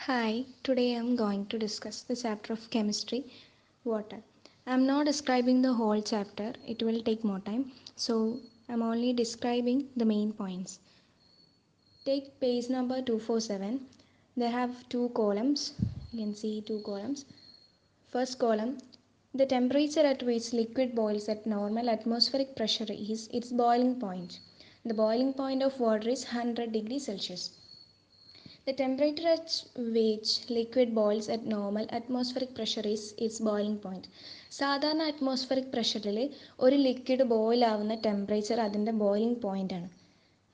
Hi, today I am going to discuss the chapter of chemistry, water. I am not describing the whole chapter, it will take more time, so I am only describing the main points. Take page number 247. They have two columns. You can see two columns. First column, the temperature at which liquid boils at normal atmospheric pressure is its boiling point. The boiling point of water is 100 degrees Celsius. The temperature at which liquid boils at normal atmospheric pressure is its boiling point. സാധാരണ atmospheric പ്രഷറിൽ ഒരു liquid boil ആവുന്ന temperature അതിൻ്റെ boiling point ആണ്.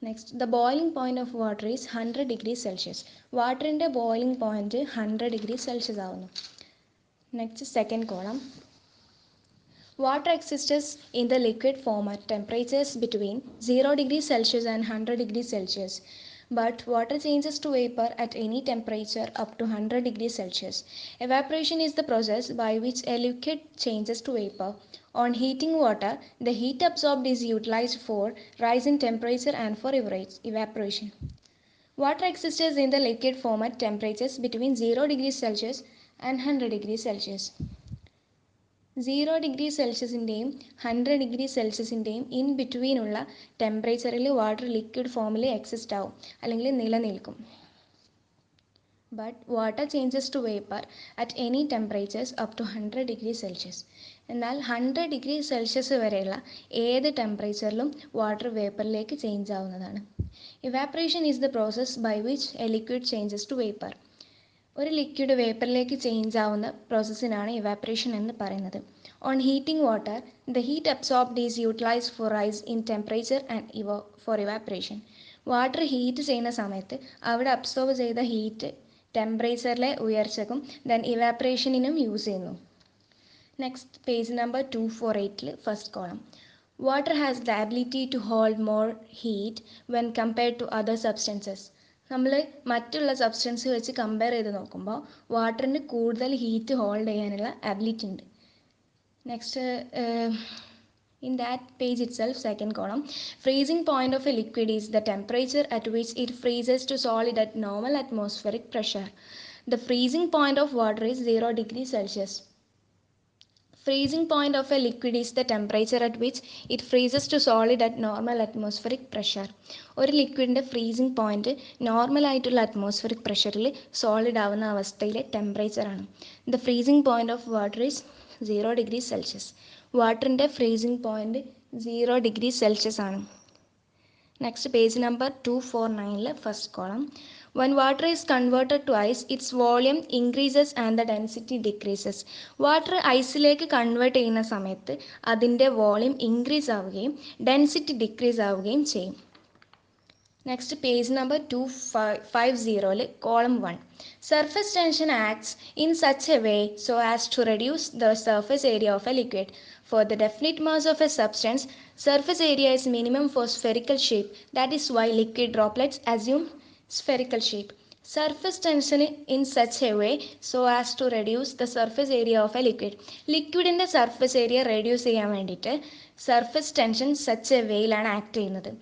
Next the boiling point of water is 100 degree Celsius. വാട്ടറിൻ്റെ boiling point 100 degree Celsius ആവുന്നു. Next second column, water exists in the liquid form at temperatures between 0 degrees Celsius and 100 degrees Celsius. But water changes to vapor at any temperature up to 100 degrees Celsius. Evaporation is the process by which a liquid changes to vapor. On heating water, the heat absorbed is utilized for rise in temperature and for evaporation. Water exists in the liquid form at temperatures between 0 degrees Celsius and 100 degrees Celsius. 0 degree സെൽഷ്യസിൻ്റെയും 100 degree സെൽഷ്യസിൻ്റെയും in ബിറ്റ്വീനുള്ള ടെമ്പറേച്ചറിൽ water liquid ഫോമിൽ exist ആവും അല്ലെങ്കിൽ നിലനിൽക്കും. But water changes to vapour at any temperatures up to 100 degree Celsius. എന്നാൽ 100 degree Celsius വരെയുള്ള ഏത് ടെമ്പറേച്ചറിലും വാട്ടർ വേപ്പറിലേക്ക് ചേഞ്ച് ആവുന്നതാണ്. Evaporation is the process by which a liquid changes to vapour. ഒരു ലിക്വിഡ് വേപ്പറിലേക്ക് ചേഞ്ച് ആവുന്ന പ്രോസസ്സിനാണ് ഇവാപ്പറേഷൻ എന്ന് പറയുന്നത്. On heating water, the heat absorbed is utilised for rise in temperature and for evaporation. Water heat ചെയ്യുന്ന സമയത്ത് അവിടെ absorb ചെയ്ത ഹീറ്റ് ടെമ്പറേച്ചറിലെ ഉയർച്ചക്കും ദെൻ ഇവാപ്പറേഷനിനും യൂസ് ചെയ്യുന്നു. Next page number 248 first column, water has the ability to hold more heat when compared to other substances. നമ്മൾ മറ്റുള്ള സബ്സ്റ്റൻസ് വെച്ച് കമ്പയർ ചെയ്ത് നോക്കുമ്പോൾ വാട്ടറിന് കൂടുതൽ ഹീറ്റ് ഹോൾഡ് ചെയ്യാനുള്ള എബിലിറ്റി ഉണ്ട്. Next in that page itself, second column, freezing point of a liquid is the temperature at which it freezes to solid at normal atmospheric pressure. The freezing point of water is 0 degrees Celsius. Freezing point of a liquid is the temperature at which it freezes to solid at normal atmospheric pressure. ഒരു ലിക്വിഡിൻ്റെ freezing point normal ആയിട്ടുള്ള atmospheric പ്രഷറിൽ solid ആവുന്ന അവസ്ഥയിലെ ടെമ്പറേച്ചറാണ്. The freezing point of water is 0 degree Celsius. വാട്ടറിൻ്റെ freezing point 0 degree Celsius ആണ്. Next page number 249 first column, when water is converted to ice, its volume increases and the density decreases. Water ഐസിലേക്ക് convert ചെയ്യുന്ന സമയത്ത് അതിൻ്റെ volume increase ആവുകയും density decrease ആവുകയും ചെയ്യും. Next page number 250 column 1, surface tension acts in such a way so as to reduce the surface area of a liquid. For the definite mass of a substance, surface area is minimum for spherical shape. That is why liquid droplets assume spherical shape. Surface tension in such a way so as to reduce the surface area of a liquid. ലിക്വിഡിൻ്റെ surface area reduce ചെയ്യാൻ വേണ്ടിയിട്ട് surface tension such a വേയിലാണ് act ചെയ്യുന്നത്.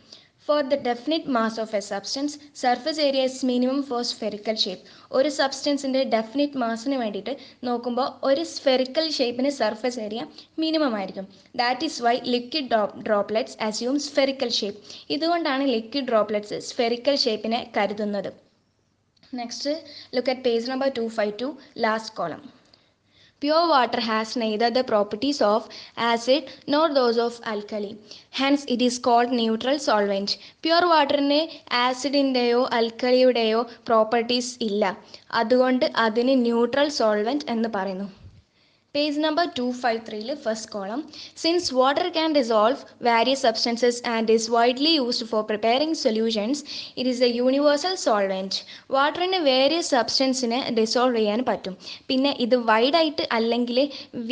For the definite mass of a substance, surface area is minimum for spherical shape. ഒരു സബ്സ്റ്റൻസിൻ്റെ definite മാസിന് വേണ്ടിയിട്ട് നോക്കുമ്പോൾ ഒരു spherical ഷേപ്പിന് സർഫസ് ഏരിയ മിനിമം ആയിരിക്കും. That is why liquid droplets assume spherical shape. ഇതുകൊണ്ടാണ് liquid droplets spherical ഷേപ്പിനെ കരുതുന്നത്. Next look at page number 252 last column. Pure water has neither the properties of acid nor those of alkali. Hence it is called neutral solvent. Pure വാട്ടറിന് ആസിഡിൻ്റെയോ അൽക്കലിയുടെയോ properties ഇല്ല. അതുകൊണ്ട് അതിന് neutral solvent എന്ന് പറയുന്നു. Page number 253 first column, since water can dissolve various substances and is widely used for preparing solutions, it is a universal solvent. വാട്ടറിന് various സബ്സ്റ്റൻസിനെ ഡിസോൾവ് ചെയ്യാൻ പറ്റും. പിന്നെ ഇത് വൈഡായിട്ട് അല്ലെങ്കിൽ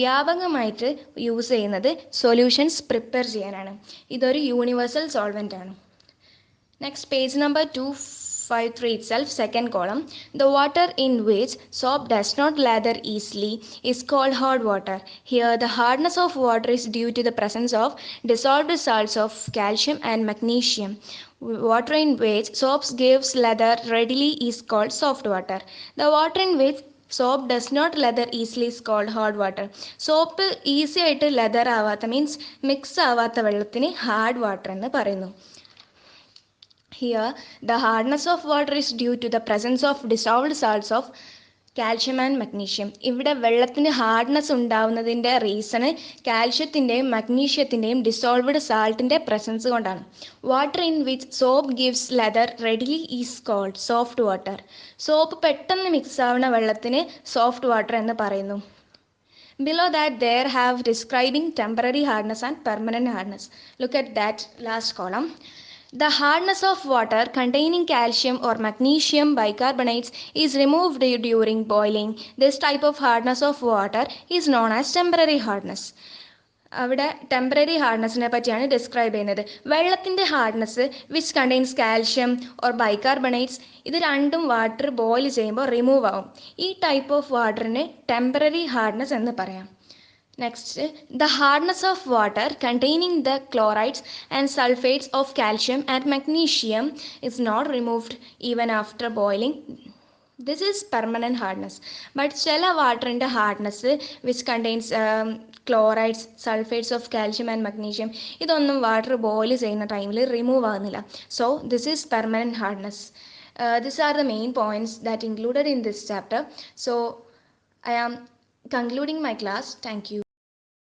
വ്യാപകമായിട്ട് യൂസ് ചെയ്യുന്നത് സൊല്യൂഷൻസ് പ്രിപ്പയർ ചെയ്യാനാണ്. ഇതൊരു യൂണിവേഴ്സൽ സോൾവെൻ്റ് ആണ്. Next page number 253 itself, second column, the water in which soap does not lather easily is called hard water. Here the hardness of water is due to the presence of dissolved salts of calcium and magnesium. water in which soaps gives lather readily is called soft water. The water in which soap does not lather easily is called hard water. Soap easy ആയിട്ട് leather ആവാത്ത means mix ആവാത്ത വെള്ളത്തിന് hard water എന്ന് പറയുന്നു. Here, the hardness of water is due to the presence of dissolved salts of calcium and magnesium. ഇവിടെ വെള്ളത്തിന് hardness ഉണ്ടാവുന്നതിൻ്റെ reason കാൽഷ്യത്തിൻ്റെയും മഗ്നീഷ്യത്തിൻ്റെയും ഡിസോൾവ്ഡ് സാൾട്ടിൻ്റെ പ്രസൻസ് കൊണ്ടാണ്. Water in which soap gives lather readily is called soft water. Soap പെട്ടെന്ന് mix ആവുന്ന വെള്ളത്തിന് സോഫ്റ്റ് വാട്ടർ എന്ന് പറയുന്നു. Below that, there have describing temporary hardness and permanent hardness. Look at that last column. The hardness of water containing calcium or magnesium bicarbonates is removed during boiling. This type of hardness of water is known as temporary hardness. അവിടെ temporary ഹാർഡ്നെസ്സിനെ പറ്റിയാണ് describe ചെയ്യുന്നത്. വെള്ളത്തിൻ്റെ hardness which contains calcium or bicarbonates, ഇത് രണ്ടും water boil ചെയ്യുമ്പോൾ remove ആവും. ഈ type of വാട്ടറിന് temporary hardness എന്ന് പറയാം. Next, the hardness of water containing the chlorides and sulfates of calcium and magnesium is not removed even after boiling. This is permanent hardness. But ചില വാട്ടറിൻ്റെ hardness which contains chlorides, sulphates of calcium and magnesium, ഇതൊന്നും water boil ചെയ്യുന്ന ടൈമിൽ remove ആകുന്നില്ല. So this is permanent hardness. These are the main points that included in this chapter. So I am concluding my class. Thank you.